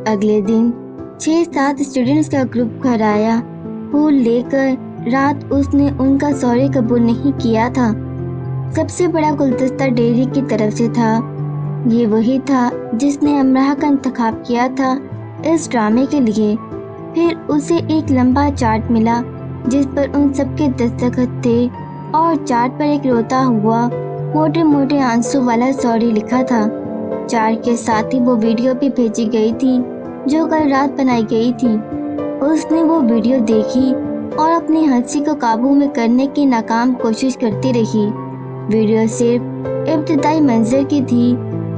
अगले दिन 6-7 स्टूडेंट्स का ग्रुप घर आया फूल लेकर। रात उसने उनका सॉरी कबूल नहीं किया था। सबसे बड़ा गुलदस्ता डेयरी की तरफ से था। ये वही था जिसने अमराह का इंतखाब किया था इस ड्रामे के लिए। फिर उसे एक लंबा चार्ट मिला जिस पर उन सबके दस्तखत थे और चार्ट पर एक रोता हुआ मोटे मोटे आंसू वाला सॉरी लिखा था। चार्ट के साथ ही वो वीडियो भी भेजी गई थी जो कल रात बनाई गई थी। उसने वो वीडियो देखी और अपनी हंसी को काबू में करने की नाकाम कोशिश करती रही। वीडियो सिर्फ इब्तिदाई मंजर की थी,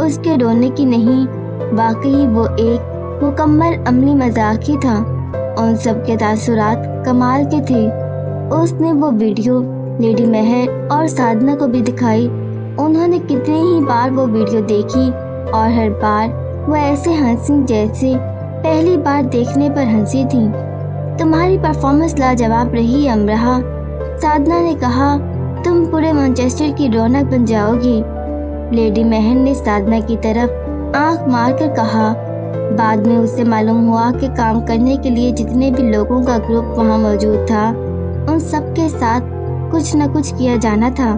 उसके रोने की नहीं। वाकई वो एक मुकम्मल अमली मजाक ही था। उन सब के तासुरात कमाल के थे। उसने वो वीडियो लेडी महर और साधना को भी दिखाई। उन्होंने कितनी ही बार वो वीडियो देखी और हर बार वो ऐसे हंसी जैसे पहली बार देखने पर हंसी थी। तुम्हारी परफॉर्मेंस लाजवाब रही अमराह, साधना ने कहा। तुम पूरे मैनचेस्टर की रौनक बन जाओगी। लेडी महर ने साधना की तरफ आंख मारकर कहा। बाद में उसे मालूम हुआ कि काम करने के लिए जितने भी लोगों का ग्रुप वहां मौजूद था उन सब के साथ कुछ न कुछ किया जाना था।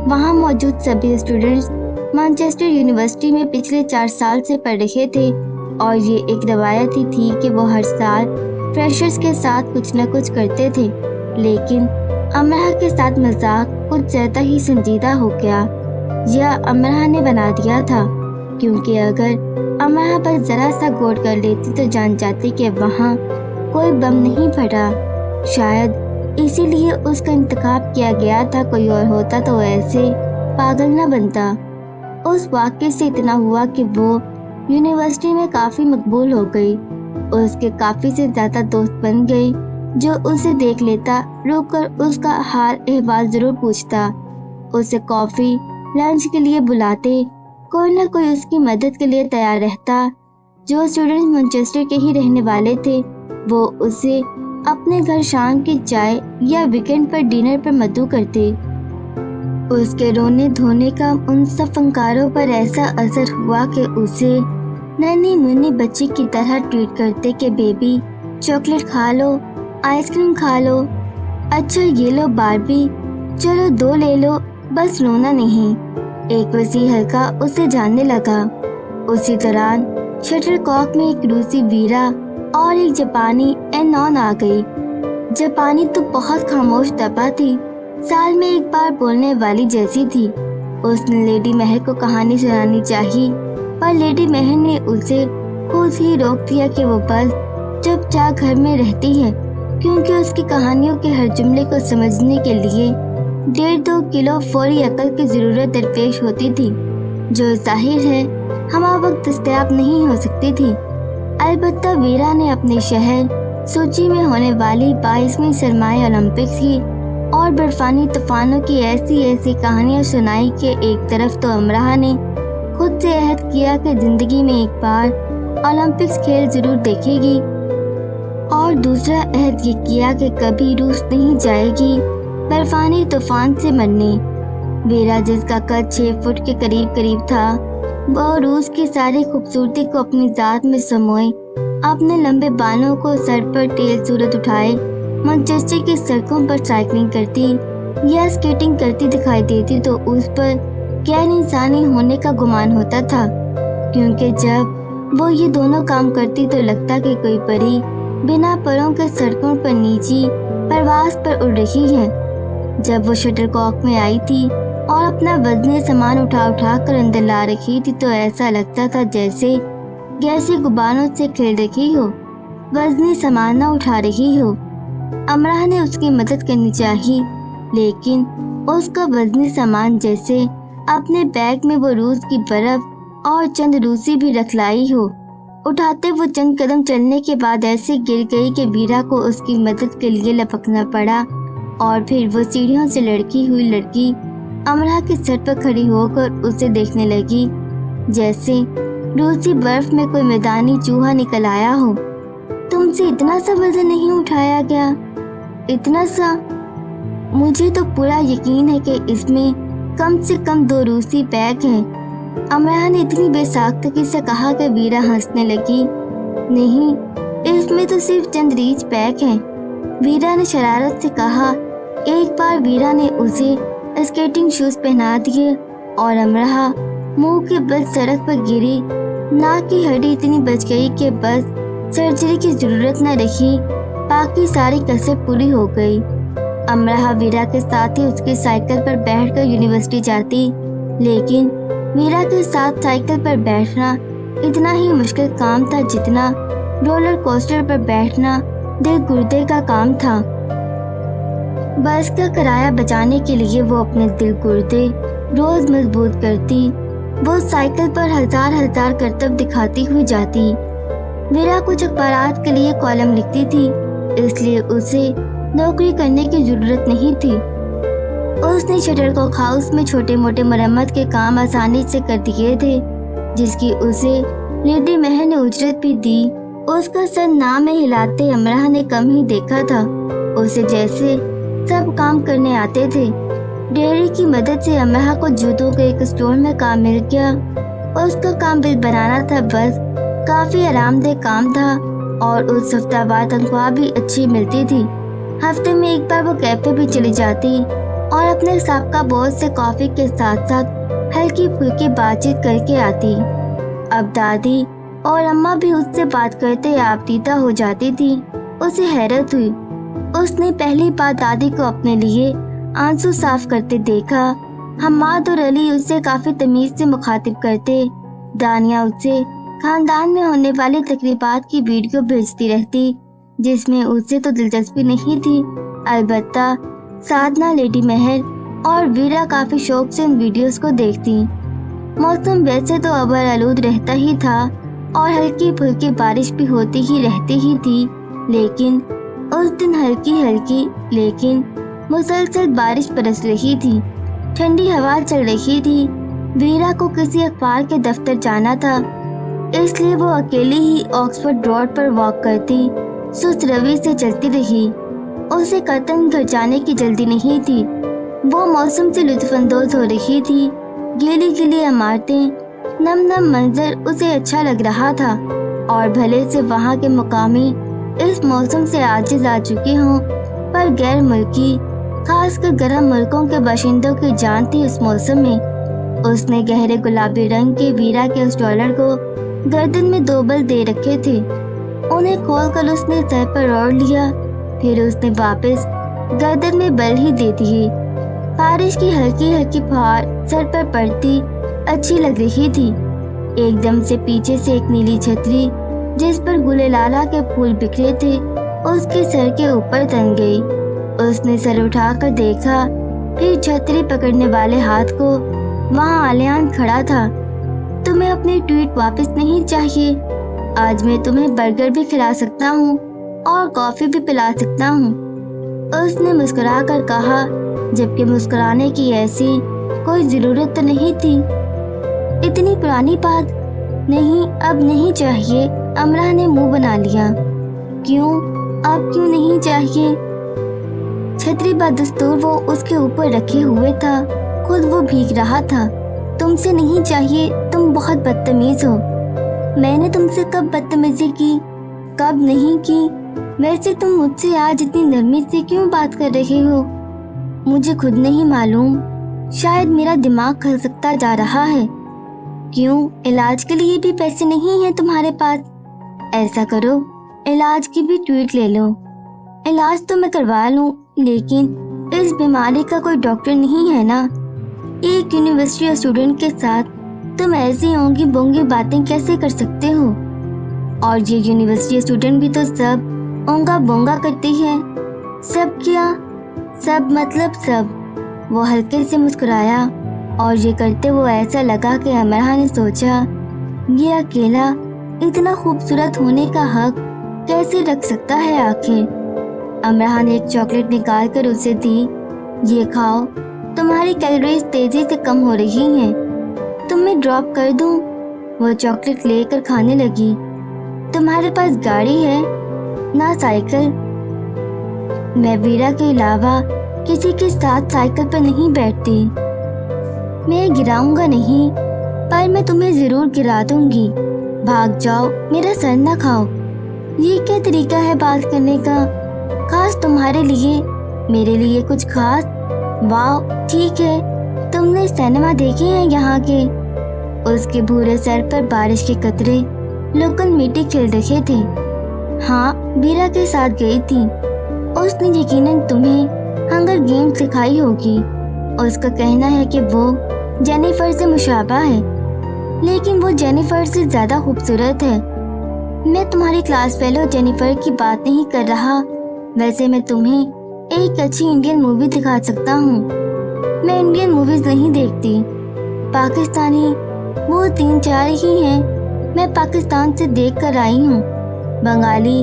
वहां मौजूद सभी स्टूडेंट्स मैनचेस्टर यूनिवर्सिटी में पिछले 4 साल से पढ़ रहे थे और ये एक रवायत ही थी कि वो हर साल फ्रेशर्स के साथ कुछ न कुछ करते थे। लेकिन अमराह के साथ मजाक कुछ ज़्यादा ही संजीदा हो गया। यह अमराह ने बना दिया था, क्योंकि अगर अमराह पर ज़रा सा गौर कर लेती तो जान जाती कि वहाँ कोई बम नहीं फटा। शायद इसीलिए उसका इंतखाब किया गया था। कोई और होता तो ऐसे पागल न बनता। उस वाक़े से इतना हुआ कि वो यूनिवर्सिटी में काफ़ी मकबूल हो गई। उसके काफ़ी से ज़्यादा दोस्त बन गए जो उसे देख लेता रुक कर उसका हाल अहवाल ज़रूर पूछता, उसे कॉफ़ी लंच के लिए बुलाते, कोई ना कोई उसकी मदद के लिए तैयार रहता। जो स्टूडेंट्स मैनचेस्टर के ही रहने वाले थे वो उसे अपने घर शाम की चाय या वीकेंड पर डिनर पर मदऊ करते। उसके रोने धोने का उन सब फनकारों पर ऐसा असर हुआ कि उसे नन्ही मुन्नी बच्ची की तरह ट्रीट करते कि बेबी चॉकलेट खा लो, आइसक्रीम खा लो, अच्छा ये लो बारबी, चलो 2 ले लो, बस रोना नहीं। एक वसी हल्का उसे जानने लगा। उसी दौरान शटरकॉक में एक रूसी वीरा और एक जापानी एनॉन आ गई। जापानी तो बहुत खामोश दबा थी, साल में एक बार बोलने वाली जैसी थी। उसने लेडी महर को कहानी सुनानी चाहिए, पर लेडी महर ने उसे खुद ही रोक दिया कि वो बस चुपचाप घर में रहती है, क्योंकि उसकी कहानियों के हर जुमले को समझने के लिए 1.5-2 किलो फौरी अकल की ज़रूरत दरपेश होती थी, जो जाहिर है हमा वक्त दस्तयाब नहीं हो सकती थी। अलबत्ता वीरा ने अपने शहर सूची में होने वाली 22वीं सरमाई ओलंपिक्स की और बर्फानी तूफानों की ऐसी ऐसी कहानियाँ सुनाई कि एक तरफ तो अमराह ने खुद से अहद किया कि ज़िंदगी में एक बार ओलंपिक्स खेल ज़रूर देखेगी, और दूसरा अहद ये किया कि कभी रूस नहीं जाएगी बर्फानी तूफान से मरने। वीरा जिसका कद 6 फुट के करीब करीब था, वो रूस की सारी खूबसूरती को अपनी ज़ात में समोए, अपने लंबे बालों को सर पर टेल सूरत उठाए मैनचेस्टर की सड़कों पर साइकिलिंग करती या स्केटिंग करती दिखाई देती तो उस पर गैर इंसानी होने का गुमान होता था, क्योंकि जब वो ये दोनों काम करती तो लगता कि कोई परी बिना परों के सड़कों पर नीची परवास पर उड़ रही है। जब वो शटरकॉक में आई थी और अपना वजनी सामान उठा उठा कर अंदर ला रही थी तो ऐसा लगता था जैसे गैसी गुब्बारों से खेल रही हो, वजनी सामान न उठा रही हो। अमराह ने उसकी मदद करनी चाहिए, लेकिन उसका वजनी सामान जैसे अपने बैग में वो रूस की बर्फ और चंद रूसी भी रख लाई हो। उठाते वो चंद कदम चलने के बाद ऐसे गिर गई कि वीरा को उसकी मदद के लिए लपकना पड़ा, और फिर वो सीढ़ियों से लड़की हुई लड़की अमराह के सर पर खड़ी होकर उसे देखने लगी, जैसे रूसी बर्फ में कोई मैदानी चूहा निकल आया हो। तुमसे इतना सा वजन नहीं उठाया गया? इतना सा? मुझे तो पूरा यकीन है कि इसमें कम से कम 2 रूसी बैग हैं। अमराह ने इतनी बेसाख्तगी से कहा कि वीरा हंसने लगी। नहीं, इसमें तो सिर्फ चंद रीच पैक हैं, वीरा ने शरारत से कहा। एक बार वीरा ने उसे स्केटिंग शूज पहना दिए और अमरहा मुंह के बल सड़क पर गिरी। नाक की हड्डी इतनी बच गई कि बस सर्जरी की जरूरत न रही, बाकी सारी कसर पूरी हो गई। अमरहा वीरा के साथ ही उसकी साइकिल पर बैठकर यूनिवर्सिटी जाती, लेकिन वीरा के साथ साइकिल पर बैठना इतना ही मुश्किल काम था जितना रोलर कोस्टर पर बैठना दिल गुर्दे का काम था। बस का किराया बचाने के लिए वो अपने दिल गुर्दे रोज मजबूत करती। वो साइकिल पर हजार हजार करतब दिखाती हुई जाती। वीरा कुछ अखबारात के लिए कॉलम लिखती थी, इसलिए उसे नौकरी करने की जरूरत नहीं थी। उसने शटरकॉक हाउस में छोटे मोटे मरम्मत के काम आसानी से कर दिए थे, जिसकी उसे लेडी महर ने उजरत भी दी। उसका सर नाम में हिलाते अमरहा ने कम ही देखा था। उसे जैसे सब काम करने आते थे। डेयरी की मदद से अमरहा को जूतों के एक स्टोर में काम मिल गया। उसका काम बिल बनाना था, बस काफी आरामदेह काम था और उस हफ्ता बाद तनख्वाह भी अच्छी मिलती थी। हफ्ते में एक बार वो कैफे भी चली जाती और अपने साबका बॉस से कॉफी के साथ साथ हल्की फुल्की बातचीत करके आती। अब दादी और अम्मा भी उससे बात करते आपदीदा हो जाती थी। उसे हैरत हुई। उसने पहली बार दादी को अपने लिए आंसू साफ करते देखा। हम्माद और अली उससे काफी तमीज से मुखातिब करते। दानिया उससे खानदान में होने वाली तकरीबात की वीडियो भेजती रहती, जिसमें उससे तो दिलचस्पी नहीं थी। अलबत्ता साधना, लेडी महर और वीरा काफी शौक से उन वीडियोस को देखती। मौसम वैसे तो अबर आलूद रहता ही था और हल्की फुल्की बारिश भी होती ही रहती ही थी, लेकिन उस दिन हल्की हल्की लेकिन मुसलसल बारिश बरस रही थी। ठंडी हवा चल रही थी। वीरा को किसी अखबार के दफ्तर जाना था, इसलिए वो अकेली ही ऑक्सफोर्ड रोड पर वॉक करती सुस्त रवि से चलती रही। उसे कतन घर जाने की जल्दी नहीं थी। वो मौसम से लुत्फानंदोज हो रही थी। गीली गीली इमारतें, नम नम मंजर उसे अच्छा लग रहा था और भले से वहाँ के मुकामी इस मौसम से आजिज आ चुके हों, पर गैर मुल्की खासकर गर्म मुल्कों के बाशिंदों की जान थी उस मौसम में। उसने गहरे गुलाबी रंग के वीरा के उस डॉलर को गर्दन में 2 बल दे रखे थे। उन्हें खोलकर उसने सर पर ओढ़ लिया, फिर उसने वापस गर्दन में बल ही दे दिए। बारिश की हल्की हल्की फुहार सर पर पड़ती अच्छी लग रही थी। एकदम से पीछे से एक नीली छतरी जिस पर गुले लाला के फूल बिखरे थे उसके सर के ऊपर तन गई। उसने सर उठाकर देखा, फिर छतरी पकड़ने वाले हाथ को। वहाँ आलियान खड़ा था। तुम्हें अपनी ट्वीट वापस नहीं चाहिए? आज मैं तुम्हें बर्गर भी खिला सकता हूँ और कॉफी भी पिला सकता हूँ, उसने मुस्कुराकर कहा, जबकि मुस्कुराने की ऐसी कोई जरूरत तो नहीं थी। इतनी पुरानी बात? नहीं, अब नहीं चाहिए। अमरा ने मुंह बना लिया। क्यों? अब क्यों नहीं चाहिए? छतरी बदस्तूर वो उसके ऊपर रखे हुए था, खुद वो भीग रहा था। तुमसे नहीं चाहिए, तुम बहुत बदतमीज हो। मैंने तुमसे कब बदतमीजी की? कब नहीं की? वैसे तुम मुझसे आज इतनी नरमी से क्यों बात कर रहे हो? मुझे खुद नहीं मालूम, शायद मेरा दिमाग खसकता जा रहा है। क्यों, इलाज के लिए भी पैसे नहीं हैं तुम्हारे पास? ऐसा करो, इलाज की भी ट्वीट ले लो। इलाज तो मैं करवा लूं, लेकिन इस बीमारी का कोई डॉक्टर नहीं है ना। एक यूनिवर्सिटी स्टूडेंट के साथ तुम ऐसी ओंगी बोंगी बातें कैसे कर सकते हो? और ये यूनिवर्सिटी स्टूडेंट भी तो सब ओंगा बोंगा करती है। सब क्या? सब मतलब सब। वो हल्के से मुस्कुराया और ये करते वो ऐसा लगा कि अमरा ने सोचा, ये अकेला इतना खूबसूरत होने का हक कैसे रख सकता है आखिर। अमरा ने एक चॉकलेट निकाल कर उसे दी। ये खाओ, तुम्हारी कैलोरीज तेजी से कम हो रही हैं। तुम्हें ड्रॉप कर दूं? वो चॉकलेट लेकर खाने लगी। तुम्हारे पास गाड़ी है ना साइकिल? मैं वीरा के अलावा किसी के साथ साइकिल पर नहीं बैठती। मैं गिराऊंगा नहीं, पर मैं तुम्हें जरूर गिरा दूंगी। भाग जाओ, मेरा सर न खाओ। یہ کیا طریقہ ہے بات کرنے کا؟ خاص تمہارے لیے، میرے لیے کچھ خاص؟ واو، ٹھیک ہے، تم نے سینما دیکھے ہیں یہاں کے؟ اس کے بھورے سر پر بارش کے قطرے لوکن میٹی کھل رہے تھے۔ ہاں، ویرا کے ساتھ گئی تھی۔ اس نے یقیناً تمہیں ہنگر گیم سکھائی ہوگی۔ اس کا کہنا ہے کہ وہ جینیفر سے مشابہ ہے، لیکن وہ جینیفر سے زیادہ خوبصورت ہے۔ میں تمہاری کلاس فیلو جینیفر کی بات نہیں کر رہا، ویسے میں تمہیں ایک اچھی انڈین مووی دکھا سکتا ہوں۔ میں انڈین موویز نہیں دیکھتی، پاکستانی وہ 3-4 ہی ہیں میں پاکستان سے دیکھ کر آئی ہوں۔ بنگالی،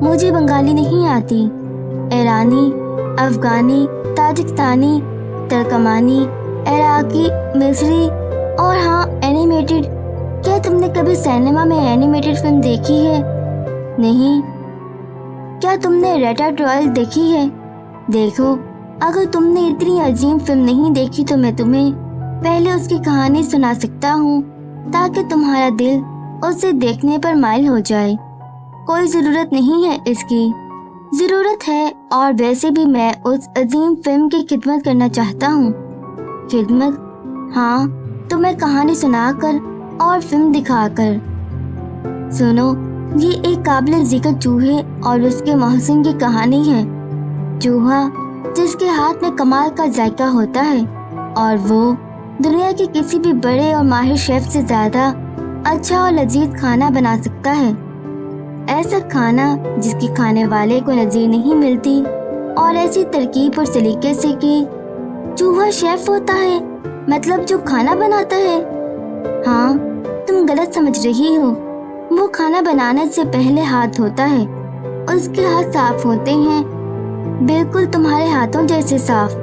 مجھے بنگالی نہیں آتی۔ ایرانی، افغانی، تاجکستانی، ترکمانی، عراقی، مصری، اور ہاں اینیمیٹڈ۔ کیا تم نے کبھی سینما میں اینیمیٹڈ فلم دیکھی ہے؟ نہیں۔ کیا تم نے ریٹاٹوائل دیکھی ہے؟ دیکھو، اگر تم نے اتنی عظیم فلم نہیں دیکھی تو میں تمہیں پہلے اس کی کہانی سنا سکتا ہوں تاکہ تمہارا دل اسے دیکھنے پر مائل ہو جائے۔ کوئی ضرورت نہیں ہے اس کی۔ ضرورت ہے، اور ویسے بھی میں اس عظیم فلم کی خدمت کرنا چاہتا ہوں۔ خدمت؟ ہاں، تمہیں کہانی سنا کر اور فلم دکھا کر۔ سنو، یہ ایک قابل ذکر چوہے اور اس کے محسن کی کہانی ہے۔ چوہا جس کے ہاتھ میں کمال کا ذائقہ ہوتا ہے، اور وہ دنیا کے کسی بھی بڑے اور ماہر شیف سے زیادہ اچھا اور لذیذ کھانا بنا سکتا ہے۔ ایسا کھانا جس کی کھانے والے کو نظیر نہیں ملتی، اور ایسی ترکیب اور سلیقے سے کہ چوہا شیف ہوتا ہے، مطلب جو کھانا بناتا ہے۔ ہاں، تم غلط سمجھ رہی ہو۔ وہ کھانا بنانے سے پہلے ہاتھ دھوتا ہے، اس کے ہاتھ صاف ہوتے ہیں، بالکل تمہارے ہاتھوں جیسے صاف۔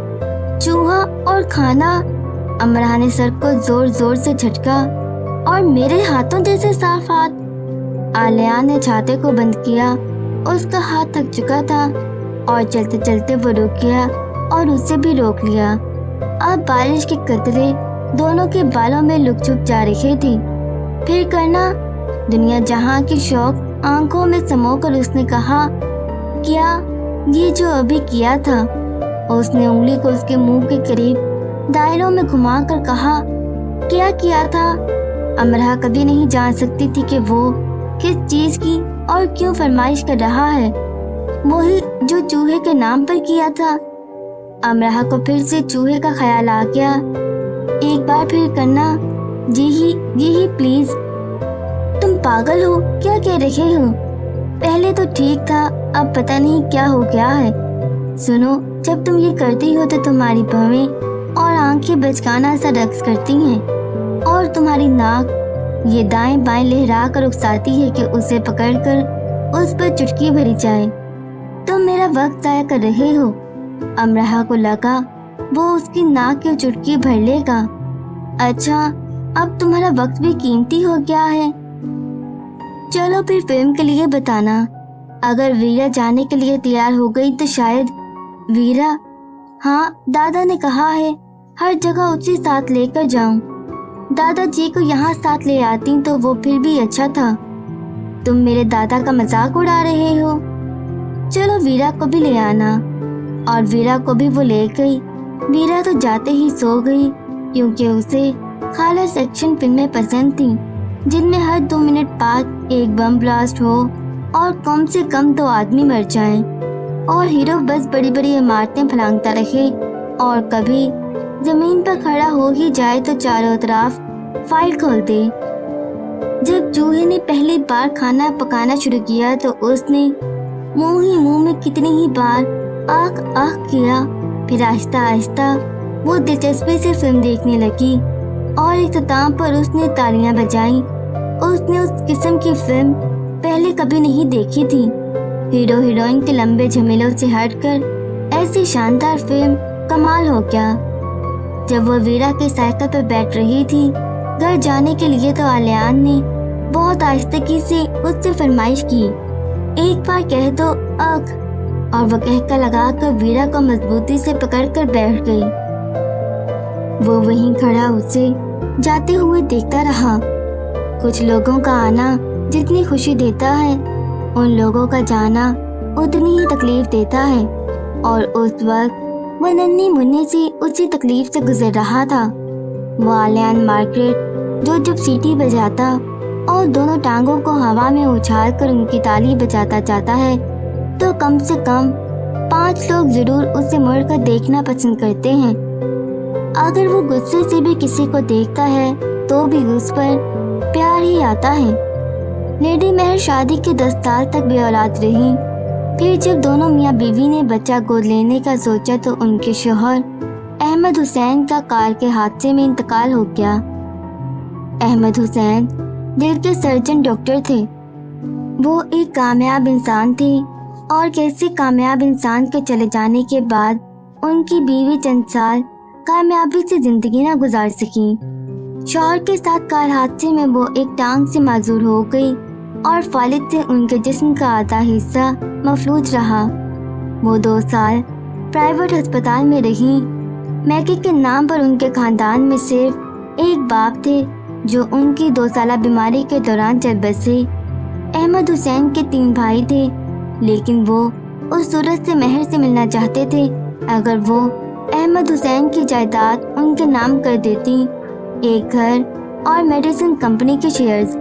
چوہا اور کھانا؟ امرا نے سر کو زور زور سے جھٹکا۔ اور میرے ہاتھوں جیسے صاف ہاتھ؟ عالیہ نے چھاتے کو بند کیا۔ اس کا ہاتھ تھک چکا تھا، اور چلتے چلتے وہ رک گیا اور اسے بھی روک لیا۔ اب بارش کے قطرے دونوں کے بالوں میں لک چھپ جا رہے تھے۔ پھر کرنا؟ دنیا جہاں کی شوق آنکھوں میں سمو کر اس نے کہا، کیا یہ جو ابھی کیا تھا؟ اس نے انگلی کو اس کے منہ کے قریب دائروں میں گھما کر کہا، کیا کیا تھا؟ امرا کبھی نہیں جان سکتی تھی کہ وہ کس چیز کی اور کیوں فرمائش کر رہا ہے۔ وہی جو چوہے کے نام پر کیا تھا۔ امرا کو پھر سے چوہے کا خیال آ گیا۔ ایک بار پھر کرنا؟ یہی پلیز۔ تم پاگل ہو، کیا کہہ رہے ہو؟ پہلے تو ٹھیک تھا، اب پتہ نہیں کیا ہو گیا ہے۔ سنو، جب تم یہ کرتی ہو تو تمہاری بھویں اور آنکھیں بچکانا سا رقص کرتی ہیں، اور تمہاری ناک یہ دائیں بائیں لہرا کر اکساتی ہے کہ اسے پکڑ کر اس پر چٹکی بھری جائے۔ تم میرا وقت ضائع کر رہے ہو۔ امرا کو لگا وہ اس کی ناک کی چٹکی بھر لے گا۔ اچھا، اب تمہارا وقت بھی قیمتی ہو گیا ہے۔ چلو پھر فلم کے لیے بتانا۔ اگر ویرا جانے کے لیے تیار ہو گئی تو شاید۔ ویرا؟ ہاں، دادا نے کہا ہے ہر جگہ اسے ساتھ لے کر جاؤں۔ دادا جی کو یہاں ساتھ لے آتی تو وہ پھر بھی اچھا تھا۔ تم میرے دادا کا مذاق اڑا رہے ہو۔ چلو ویرا کو بھی لے آنا۔ اور ویرا کو بھی وہ لے گئی۔ ویرا تو جاتے ہی سو گئی، کیونکہ اسے خالص ایکشن فلمیں پسند تھیں جن میں ہر 2 منٹ بعد ایک بم بلاسٹ ہو اور کم سے کم 2 آدمی مر جائیں، اور ہیرو بس بڑی بڑی عمارتیں پھلانگتا رہے، اور کبھی زمین پر کھڑا ہو ہی جائے تو چاروں طرف فائل کھول دے۔ جب چوہے نے پہلی بار کھانا پکانا شروع کیا تو اس نے منہ میں کتنی ہی بار آخ آخ کیا۔ پھر آہستہ آہستہ وہ دلچسپی سے فلم دیکھنے لگی، اور اختتام پر اس نے تالیاں بجائیں۔ اس نے اس قسم کی فلم پہلے کبھی نہیں دیکھی تھی۔ ہیرو ہیروئن کے لمبے جھمیلوں سے ہٹ کر ایسی شاندار فلم کمال ہو گیا۔ جب وہ ویرا کے سائیکل پر بیٹھ رہی تھی گھر جانے کے لیے تو عالیان نے بہت آہستگی سے اس سے فرمائش کی، ایک بار کہہ دو اخ، اور وہ کہکا لگا کر ویرا کو مضبوطی سے پکڑ کر بیٹھ گئی۔ وہ وہیں کھڑا اسے جاتے ہوئے دیکھتا رہا۔ کچھ لوگوں کا آنا جتنی خوشی دیتا ہے، उन लोगों का जाना उतनी ही तकलीफ देता है और उस वक्त वो नन्ही मुन्नी सी उसी तकलीफ से गुजर रहा था। वालियान मार्केट जो जब सीटी बजाता और दोनों टांगों को हवा में उछाल कर उनकी ताली बजाता जाता है तो कम से कम 5 लोग जरूर उसे मुड़कर देखना पसंद करते हैं। अगर वो गुस्से से भी किसी को देखता है तो भी उस पर प्यार ही आता है। लेडी महर शादी के 10 साल तक बे औलाद रही। फिर जब दोनों मियाँ बीवी ने बच्चा गोद लेने का सोचा तो उनके शौहर अहमद हुसैन का कार के हादसे में इंतकाल हो गया। अहमद हुसैन दिल के सर्जन डॉक्टर थे। वो एक कामयाब इंसान थे और कैसे कामयाब इंसान के चले जाने के बाद उनकी बीवी चंद साल कामयाबी से जिंदगी न गुजार सकी। शौहर के साथ कार हादसे में वो एक टांग से माजूर हो गई और फालिद से उनके जिस्म का आधा हिस्सा मफलूज रहा। वो 2 साल प्राइवेट अस्पताल में रही। मैके के नाम पर उनके खानदान में सिर्फ एक बाप थे जो उनकी 2 साला बीमारी के दौरान चल बसे। अहमद हुसैन के 3 भाई थे लेकिन वो उस सूरत से महर से मिलना चाहते थे। अगर वो अहमद हुसैन की जायदाद उनके नाम कर देती, एक घर और मेडिसिन कंपनी के शेयर्स।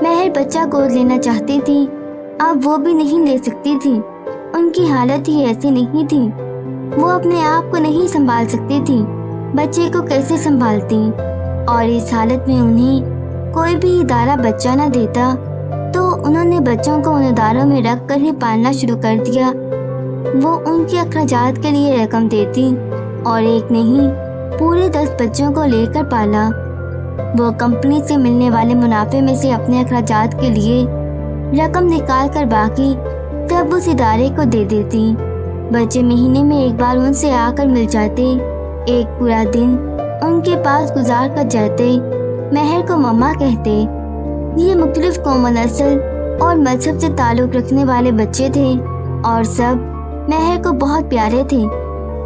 महर बच्चा गोद लेना चाहती थी, अब वो भी नहीं ले सकती थी। उनकी हालत ही ऐसी नहीं थी। वो अपने आप को नहीं संभाल सकती थी, बच्चे को कैसे संभालती। और इस हालत में उन्हें कोई भी इदारा बच्चा न देता तो उन्होंने बच्चों को उन इदारों में रख कर ही पालना शुरू कर दिया। वो उनके अखराजात के लिए रकम देती और एक नहीं पूरे 10 बच्चों को लेकर पाला। वो कंपनी से मिलने वाले मुनाफे में से अपने अखराजात के लिए रकम निकाल कर बाकी सब उस इदारे को दे देती। बच्चे महीने में एक बार उनसे आकर मिल जाते, एक पूरा दिन उनके पास गुजार कर जाते। महर को मम्मा कहते। ये मुख्तलिफ कौम नस्ल और मजहब से ताल्लुक़ रखने वाले बच्चे थे और सब महर को बहुत प्यारे थे।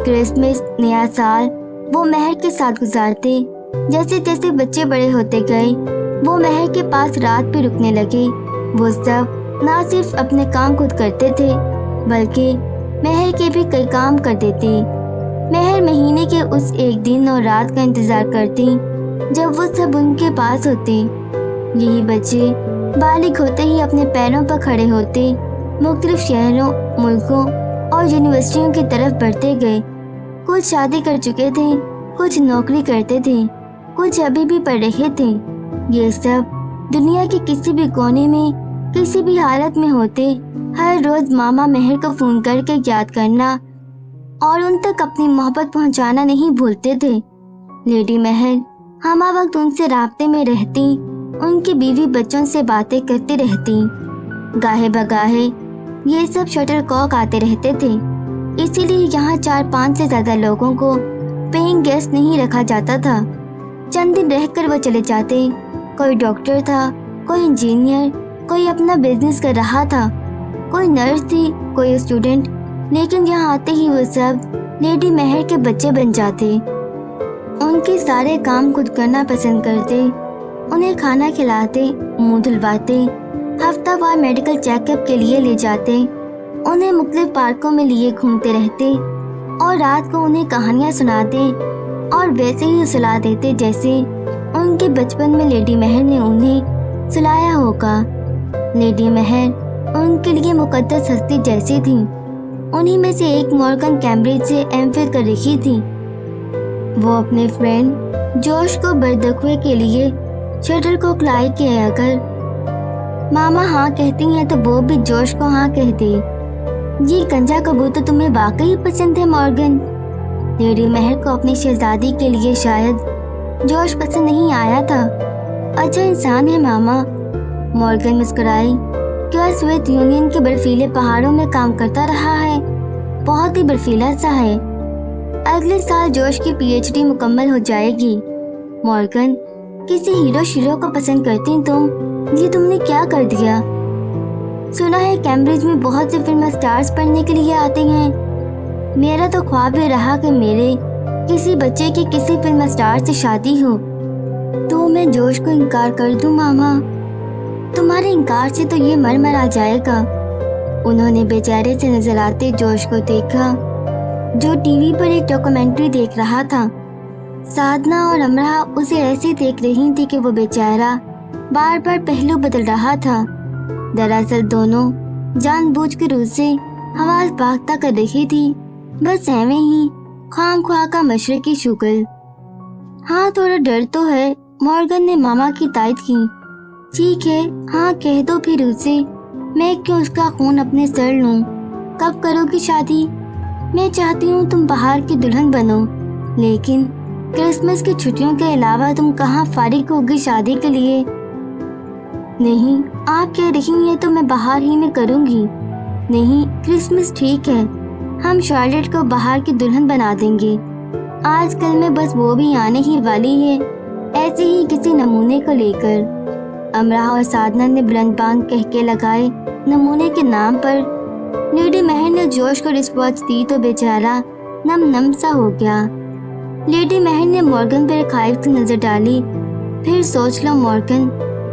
क्रिसमस, नया साल वो महर के साथ गुजारते। जैसे जैसे बच्चे बड़े होते गए वो महर के पास रात भी रुकने लगे। वो सब ना सिर्फ अपने काम खुद करते थे बल्कि महर के भी कई काम कर देते। महर महीने के उस एक दिन और रात का इंतजार करती जब वो सब उनके पास होते। यही बच्चे बालिग होते ही अपने पैरों पर खड़े होते, मुख्तलिफ शहरों, मुल्कों और यूनिवर्सिटियों की तरफ बढ़ते गए। कुछ शादी कर चुके थे, कुछ नौकरी करते थे, कुछ अभी भी पढ़ रहे थे। ये सब दुनिया के किसी भी कोने में किसी भी हालत में होते हर रोज मामा महर को फोन करके याद करना और उन तक अपनी मोहब्बत पहुंचाना नहीं भूलते थे। लेडी महर हमा वक्त उनसे राब्ते में रहती, उनकी बीवी बच्चों से बातें करती रहती। गाहे बगाहे ये सब शटर कॉक आते रहते थे, इसीलिए यहाँ 4-5 से ज्यादा लोगों को पेइंग गेस्ट नहीं रखा जाता था। चंद दिन रहकर वो चले जाते। कोई डॉक्टर था, कोई इंजीनियर, कोई अपना बिजनेस कर रहा था, कोई नर्स थी, कोई स्टूडेंट, लेकिन यहाँ आते ही वो सब लेडी महर के बच्चे बन जाते। उनके सारे काम खुद करना पसंद करते, उन्हें खाना खिलाते, मुंह धुलवाते, हफ्तावार मेडिकल चेकअप के लिए ले जाते, उन्हें मुख्तलिफ पार्कों में लिए घूमते रहते और रात को उन्हें कहानियाँ सुनाते और वैसे ही सुला देते जैसे उनके बचपन में लेडी महर ने उन्हें सुलाया होगा। लेडी महर उनके लिए मुकद्दस हस्ती जैसी थी। उन्हीं में से एक मॉर्गन कैम्ब्रिज से एमफिल कर रही थी। वो अपने फ्रेंड जोश को बर्दखुए के लिए शटर को क्लाई किया अगर मामा हाँ कहती हैं तो वो भी जोश को हाँ कहती। ये गंजा कबूतर तुम्हें वाकई पसंद है मॉर्गन। लेडी महर को अपनी शहजादी के लिए शायद जोश पसंद नहीं आया था। अच्छा इंसान है मामा, मॉर्गन मुस्कुराई। क्या सोवियत यूनियन के बर्फीले पहाड़ों में काम करता रहा है? बहुत ही बर्फीला सा है। अगले साल जोश की पीएचडी मुकम्मल हो जाएगी। मॉर्गन किसी हीरो शीरो को पसंद करती तुम? ये तुमने क्या कर दिया? सुना है कैम्ब्रिज में बहुत से फिल्म स्टार्स पढ़ने के लिए आते हैं। मेरा तो ख्वाब ही रहा कि मेरे किसी बच्चे की किसी फिल्म स्टार से शादी हो। तो मैं जोश को इनकार कर दूं मामा? तुम्हारे इंकार से तो ये मर मर आ जाएगा। उन्होंने बेचारे से नजर आते जोश को देखा, जो टीवी पर एक डॉक्यूमेंट्री देख रहा था। साधना और अमरा उसे ऐसे देख रही थी कि वो बेचारा बार बार पहलू बदल रहा था। दरअसल दोनों जानबूझकर उससे आवाज भागता कर रही थी, बस एवं ही खामख्वाह का मशरकी शुक्ल। हाँ थोड़ा डर तो है, मॉर्गन ने मामा की तायद की। ठीक है, हाँ कह दो फिर उसे, मैं क्यों उसका खून अपने सर लूं। कब करोगी शादी? मैं चाहती हूँ तुम बाहर की दुल्हन बनो, लेकिन क्रिसमस की छुट्टियों के अलावा तुम कहाँ फारिग होगी शादी के लिए? नहीं, आप कह रही हैं तो मैं बाहर ही में करूँगी। नहीं, क्रिसमस ठीक है, हम शार्लेट को बाहर की दुल्हन बना देंगे। आजकल में बस वो भी आने ही वाली है, ऐसे ही किसी नमूने को लेकर। अमरा और साधना ने बुलंद बांग कह के लगाए नमूने के नाम पर। लेडी महर ने जोश को रिस्पॉन्स दी तो बेचारा नम नम सा हो गया। लेडी महर ने मॉर्गन पर खाइफ से नजर डाली। फिर सोच लो मॉर्गन,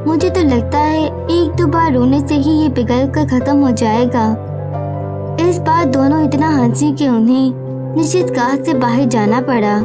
मुझे तो लगता है एक दो बार रोने से ही ये पिघल कर खत्म हो जाएगा। इस बार दोनों इतना हंसी कि उन्हें निश्चित गाह से बाहर जाना पड़ा।